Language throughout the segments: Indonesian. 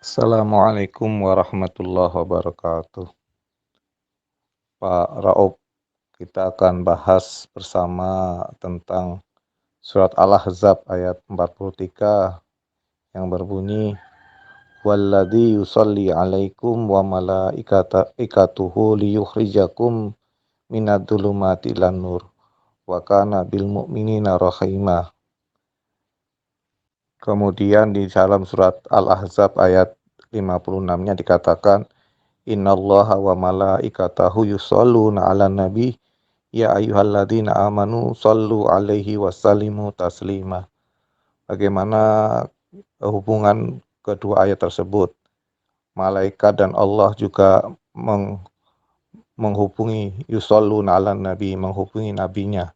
Assalamualaikum warahmatullahi wabarakatuh. Pak Rauf, kita akan bahas bersama tentang surat Al-Ahzab ayat 43 yang berbunyi Walladzi yusolli alaikum wa malaikatuhu liyukhrijakum minadh-dhulumati ilan nur wa kana bil mu'minina rahima. Kemudian di dalam surat Al-Ahzab ayat 56-nya dikatakan Innallaha wa malaikatahu yusholluna 'alan nabi ya ayyuhalladzina amanu shallu 'alaihi wasallimu taslima. Bagaimana hubungan kedua ayat tersebut? Malaikat dan Allah juga menghubungi yusholluna 'alan nabi, menghubungi nabinya.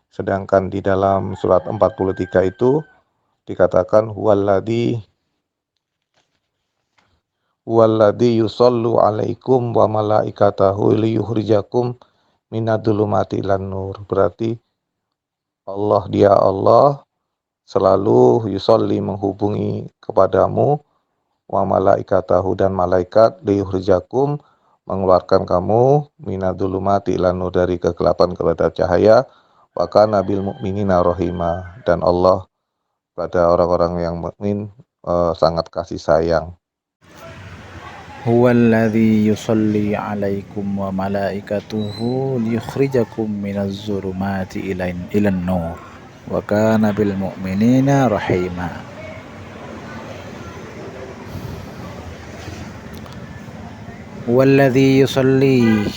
Sedangkan di dalam surat 43 itu dikatakan Walladzi yusollu alaikum wa malaikatahu liyukhrijakum minadh-dhulumati ilan nur. Berarti dia Allah selalu yusolli menghubungi kepadamu wa malaikatahu dan malaikat liyukhrijakum mengeluarkan kamu minadh-dhulumati ilan nur dari kegelapan kepada cahaya wa kana bil mu'minina rahima, dan Allah pada orang-orang yang mukmin sangat kasih sayang. Huwallazi yusalli 'alaikum wa malaikatuhu liyukhrijakum minadh-dhulumati ilan nur wa kana bil mu'minina rahima. Huwallazi yusalli,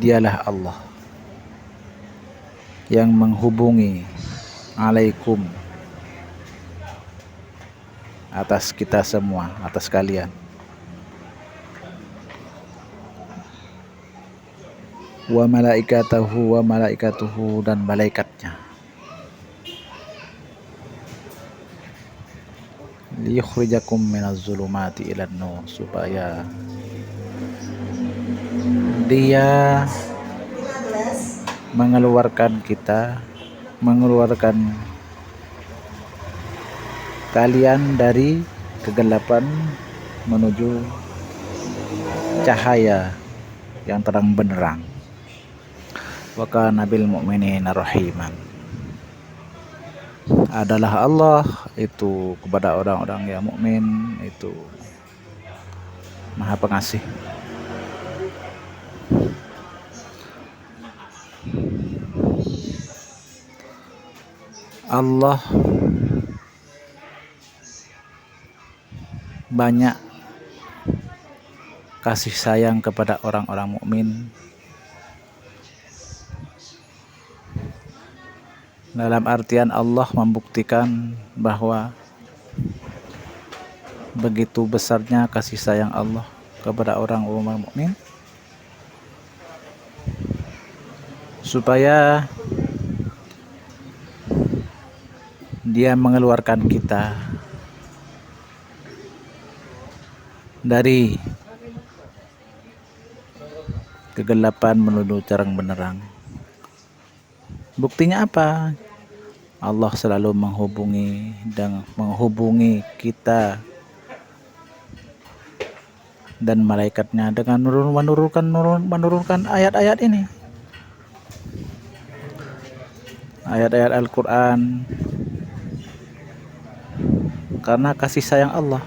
dialah Allah yang menghubungi, alaikum, atas kita semua, atas kalian, wa malaikatuhu dan malaikatnya, liyukhrijakum minadh-dhulumati ilan nur, supaya dia mengeluarkan kalian dari kegelapan menuju cahaya yang terang benderang. Wa kana bil mu'minina rahiman. Adalah Allah itu kepada orang-orang yang mukmin itu Maha Pengasih. Allah banyak kasih sayang kepada orang-orang mukmin. Dalam artian Allah membuktikan bahwa begitu besarnya kasih sayang Allah kepada orang-orang mukmin, supaya Dia mengeluarkan kita dari kegelapan menuju terang benderang. Buktinya apa? Allah selalu menghubungi kita dan malaikatnya dengan menurunkan ayat-ayat ini, ayat-ayat Al-Quran, karena kasih sayang Allah.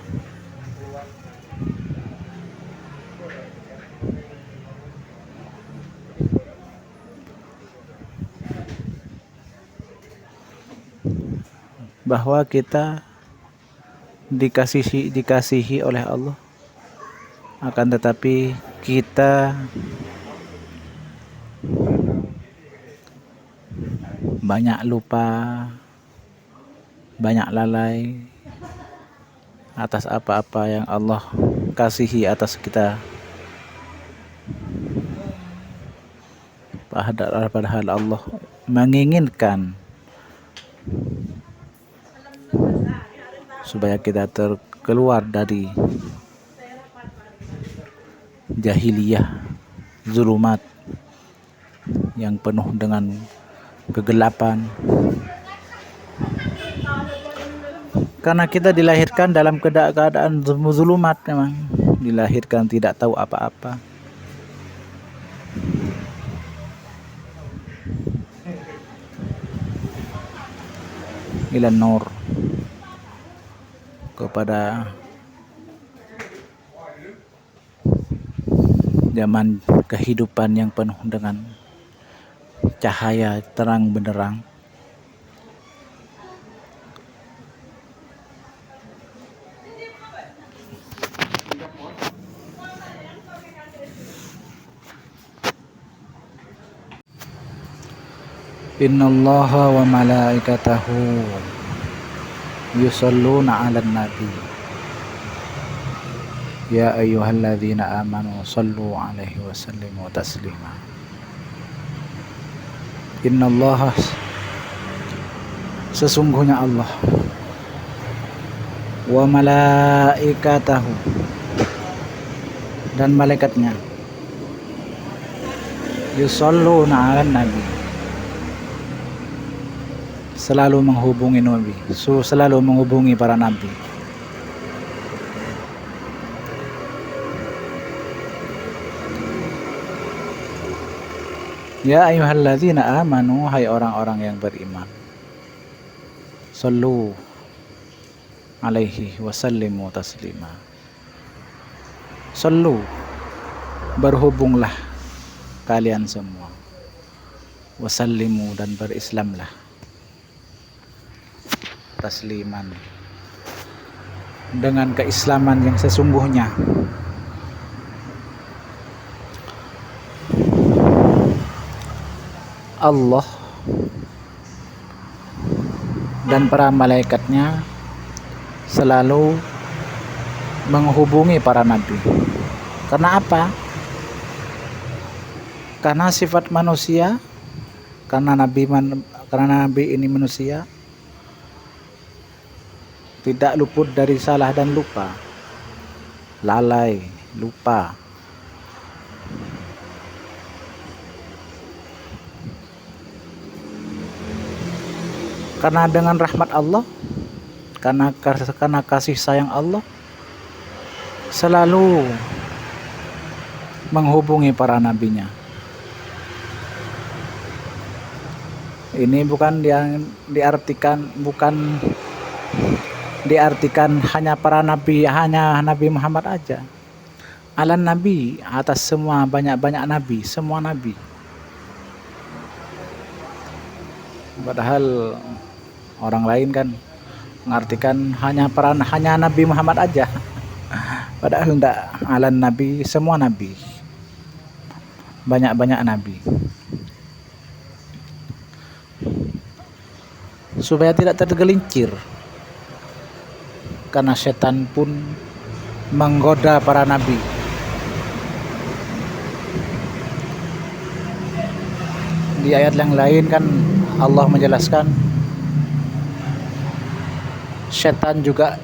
Bahwa kita dikasihi oleh Allah, akan tetapi kita banyak lupa, banyak lalai atas apa-apa yang Allah kasihi atas kita. Padahal Allah menginginkan supaya kita terkeluar dari jahiliyah, zulumat yang penuh dengan kegelapan, Karena kita dilahirkan dalam keadaan zulumat, memang dilahirkan tidak tahu apa-apa. Ilan nur, kepada zaman kehidupan yang penuh dengan cahaya terang benderang. Innallaha wa malaikatahu yusalluna 'alan nabi ya ayyuhalladzina amanu sallu 'alaihi wa sallimu taslima. Innallaha, sesungguhnya Allah, wa malaikatahu, dan malaikatnya, yusalluna 'alan nabi, selalu menghubungi nabi, selalu menghubungi para nabi. Ya ayyuhalladzina amanu, hai orang-orang yang beriman, sallu alaihi wasallimu taslima. Sallu, berhubunglah kalian semua, wasallimu, dan berislamlah, tasliman, dengan keislaman yang sesungguhnya. Allah dan para malaikatnya selalu menghubungi para nabi. Karena apa? Karena sifat manusia, karena nabi ini manusia, tidak luput dari salah dan lupa, lalai, lupa. Karena dengan rahmat Allah, karena kasih sayang Allah, selalu menghubungi para nabinya. Ini bukan yang diartikan hanya para nabi, hanya Nabi Muhammad aja. Alan nabi, atas semua, banyak-banyak nabi, semua nabi. Padahal orang lain kan mengartikan hanya Nabi Muhammad aja. Padahal enggak, alan nabi, semua nabi, banyak-banyak nabi. Supaya tidak tergelincir, karena setan pun menggoda para nabi. Di ayat yang lain kan Allah menjelaskan setan juga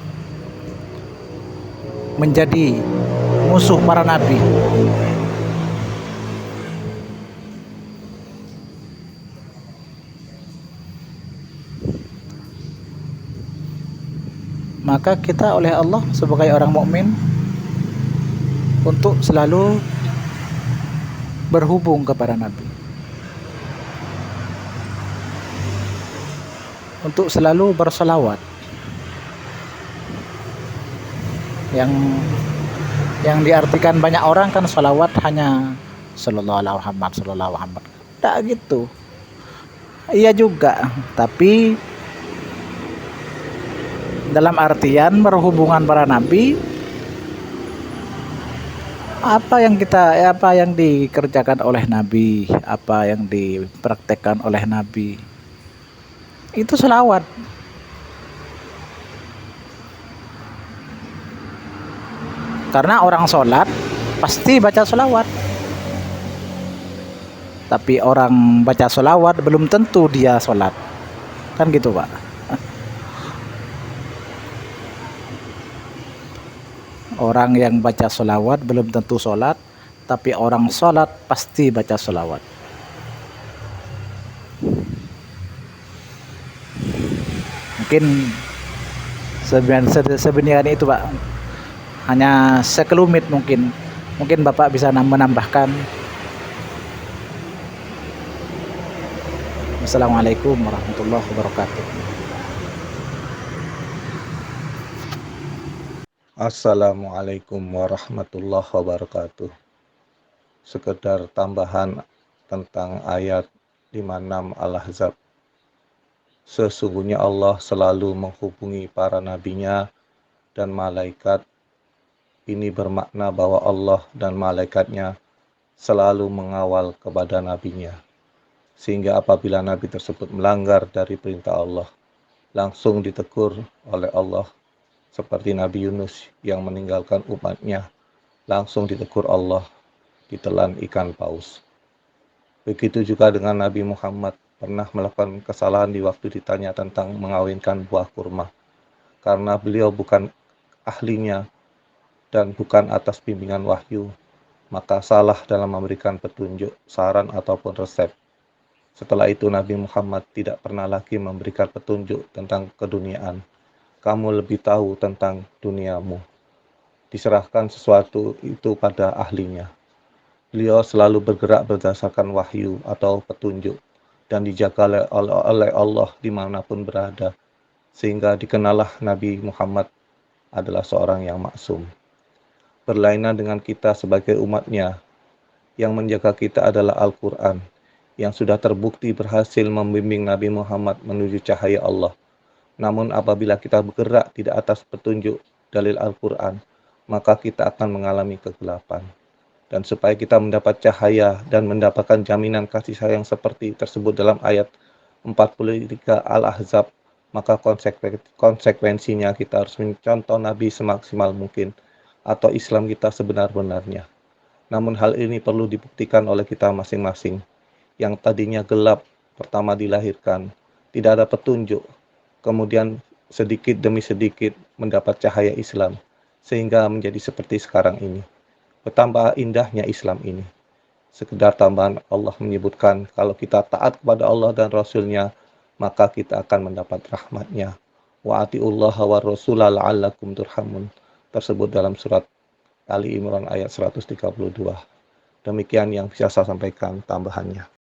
menjadi musuh para nabi. Maka kita oleh Allah sebagai orang mukmin untuk selalu berhubung kepada nabi, untuk selalu berselawat. Yang diartikan banyak orang kan salawat hanya sallallahu alaihi Muhammad, sallallahu alaihi Muhammad. Tak gitu. Iya juga, tapi dalam artian berhubungan para nabi, apa yang dikerjakan oleh nabi, apa yang dipraktekkan oleh nabi, itu selawat. Karena orang sholat pasti baca sholawat, tapi orang baca sholawat belum tentu dia sholat, kan gitu Pak. Orang yang baca sholawat belum tentu sholat, tapi orang sholat pasti baca sholawat. Mungkin Sebenarnya itu Pak, hanya sekelumit mungkin Bapak bisa menambahkan. Assalamualaikum warahmatullahi wabarakatuh. Assalamualaikum warahmatullahi wabarakatuh. Sekedar tambahan tentang ayat 56 Al-Ahzab. Sesungguhnya Allah selalu menghubungi para nabinya dan malaikat. Ini bermakna bahwa Allah dan malaikatnya selalu mengawal kepada nabinya. Sehingga apabila nabi tersebut melanggar dari perintah Allah, langsung ditegur oleh Allah. Seperti Nabi Yunus yang meninggalkan umatnya, langsung ditegur Allah, ditelan ikan paus. Begitu juga dengan Nabi Muhammad, pernah melakukan kesalahan di waktu ditanya tentang mengawinkan buah kurma. Karena beliau bukan ahlinya dan bukan atas bimbingan wahyu, maka salah dalam memberikan petunjuk, saran ataupun resep. Setelah itu Nabi Muhammad tidak pernah lagi memberikan petunjuk tentang keduniaan. Kamu lebih tahu tentang duniamu. Diserahkan sesuatu itu pada ahlinya. Beliau selalu bergerak berdasarkan wahyu atau petunjuk dan dijaga oleh Allah dimanapun berada. Sehingga dikenallah Nabi Muhammad adalah seorang yang maksum. Berlainan dengan kita sebagai umatnya, yang menjaga kita adalah Al-Quran, yang sudah terbukti berhasil membimbing Nabi Muhammad menuju cahaya Allah. Namun apabila kita bergerak tidak atas petunjuk dalil Al-Quran, maka kita akan mengalami kegelapan. Dan supaya kita mendapat cahaya dan mendapatkan jaminan kasih sayang seperti tersebut dalam ayat 43 Al-Ahzab, maka konsekuensinya kita harus mencontoh Nabi semaksimal mungkin atau Islam kita sebenar-benarnya. Namun hal ini perlu dibuktikan oleh kita masing-masing. Yang tadinya gelap pertama dilahirkan, tidak ada petunjuk, kemudian sedikit demi sedikit mendapat cahaya Islam, sehingga menjadi seperti sekarang ini. Betapa indahnya Islam ini. Sekedar tambahan, Allah menyebutkan kalau kita taat kepada Allah dan Rasul-Nya, maka kita akan mendapat rahmat-Nya. Wa atiullaha wa rasulah la'allakum turhamun. Tersebut dalam surat Ali Imran ayat 132. Demikian yang bisa saya sampaikan tambahannya.